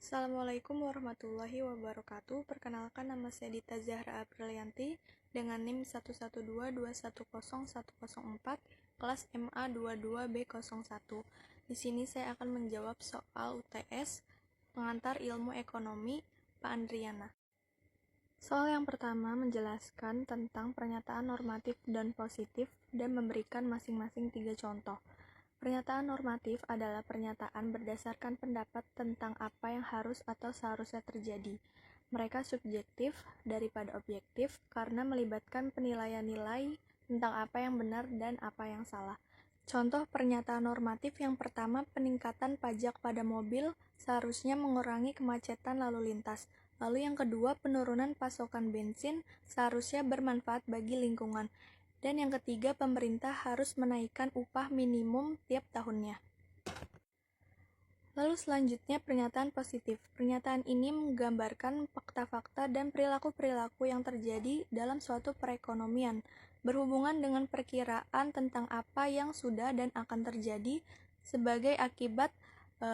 Assalamualaikum warahmatullahi wabarakatuh. Perkenalkan, nama saya Dita Zahra Aprilianti dengan NIM 112210104, kelas MA 22B01. Di sini saya akan menjawab soal UTS pengantar ilmu ekonomi Pak Andriana. Soal yang pertama menjelaskan tentang pernyataan normatif dan positif dan memberikan masing-masing 3 contoh. Pernyataan normatif adalah pernyataan berdasarkan pendapat tentang apa yang harus atau seharusnya terjadi. Mereka subjektif daripada objektif karena melibatkan penilaian nilai tentang apa yang benar dan apa yang salah. Contoh pernyataan normatif yang pertama, peningkatan pajak pada mobil seharusnya mengurangi kemacetan lalu lintas. Lalu yang kedua, penurunan pasokan bensin seharusnya bermanfaat bagi lingkungan. Dan yang ketiga, pemerintah harus menaikkan upah minimum tiap tahunnya. Lalu selanjutnya pernyataan positif. Pernyataan ini menggambarkan fakta-fakta dan perilaku-perilaku yang terjadi dalam suatu perekonomian, berhubungan dengan perkiraan tentang apa yang sudah dan akan terjadi sebagai akibat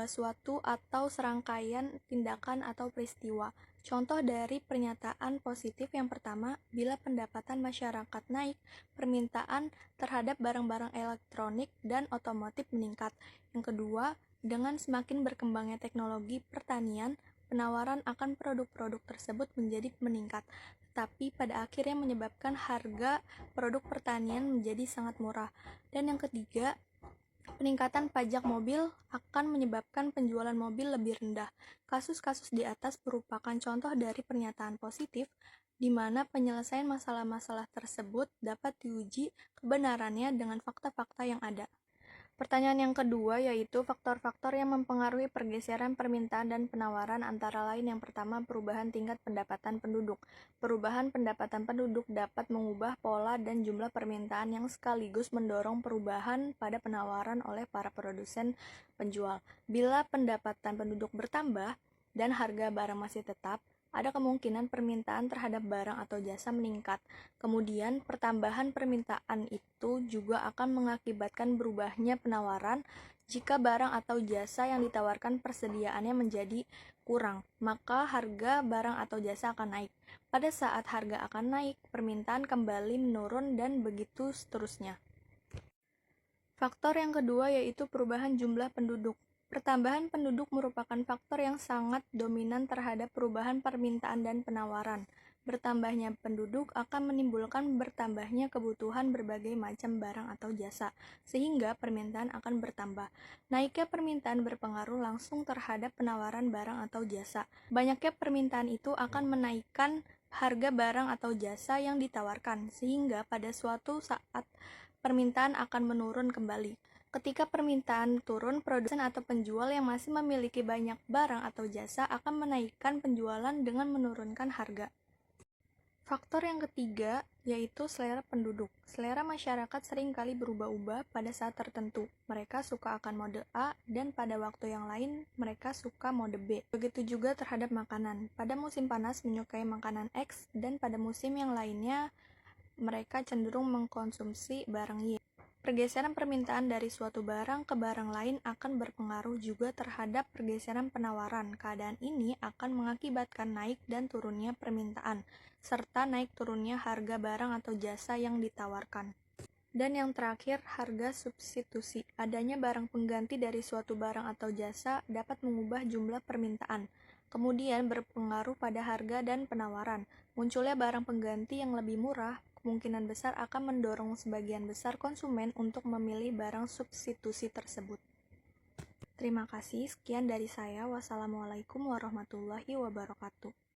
suatu atau serangkaian tindakan atau peristiwa. Contoh dari pernyataan positif yang pertama, bila pendapatan masyarakat naik, permintaan terhadap barang-barang elektronik dan otomotif meningkat. Yang kedua, dengan semakin berkembangnya teknologi pertanian, penawaran akan produk-produk tersebut menjadi meningkat, tetapi pada akhirnya menyebabkan harga produk pertanian menjadi sangat murah. Dan yang ketiga, peningkatan pajak mobil akan menyebabkan penjualan mobil lebih rendah. Kasus-kasus di atas merupakan contoh dari pernyataan positif, di mana penyelesaian masalah-masalah tersebut dapat diuji kebenarannya dengan fakta-fakta yang ada. Pertanyaan yang kedua yaitu faktor-faktor yang mempengaruhi pergeseran permintaan dan penawaran, antara lain yang pertama, perubahan tingkat pendapatan penduduk. Perubahan pendapatan penduduk dapat mengubah pola dan jumlah permintaan yang sekaligus mendorong perubahan pada penawaran oleh para produsen penjual. Bila pendapatan penduduk bertambah dan harga barang masih tetap, ada kemungkinan permintaan terhadap barang atau jasa meningkat. Kemudian, pertambahan permintaan itu juga akan mengakibatkan berubahnya penawaran. Jika barang atau jasa yang ditawarkan persediaannya menjadi kurang, maka harga barang atau jasa akan naik. Pada saat harga akan naik, permintaan kembali menurun dan begitu seterusnya. Faktor yang kedua yaitu perubahan jumlah penduduk. Pertambahan penduduk merupakan faktor yang sangat dominan terhadap perubahan permintaan dan penawaran. Bertambahnya penduduk akan menimbulkan bertambahnya kebutuhan berbagai macam barang atau jasa, sehingga permintaan akan bertambah. Naiknya permintaan berpengaruh langsung terhadap penawaran barang atau jasa. Banyaknya permintaan itu akan menaikkan harga barang atau jasa yang ditawarkan, sehingga pada suatu saat permintaan akan menurun kembali. Ketika permintaan turun, produsen atau penjual yang masih memiliki banyak barang atau jasa akan menaikkan penjualan dengan menurunkan harga. Faktor yang ketiga yaitu selera penduduk. Selera masyarakat seringkali berubah-ubah pada saat tertentu. Mereka suka akan mode A dan pada waktu yang lain mereka suka mode B. Begitu juga terhadap makanan. Pada musim panas menyukai makanan X dan pada musim yang lainnya mereka cenderung mengkonsumsi barang Y. Pergeseran permintaan dari suatu barang ke barang lain akan berpengaruh juga terhadap pergeseran penawaran. Keadaan ini akan mengakibatkan naik dan turunnya permintaan, serta naik turunnya harga barang atau jasa yang ditawarkan. Dan yang terakhir, harga substitusi. Adanya barang pengganti dari suatu barang atau jasa dapat mengubah jumlah permintaan, kemudian berpengaruh pada harga dan penawaran. Munculnya barang pengganti yang lebih murah kemungkinan besar akan mendorong sebagian besar konsumen untuk memilih barang substitusi tersebut. Terima kasih, sekian dari saya. Wassalamualaikum warahmatullahi wabarakatuh.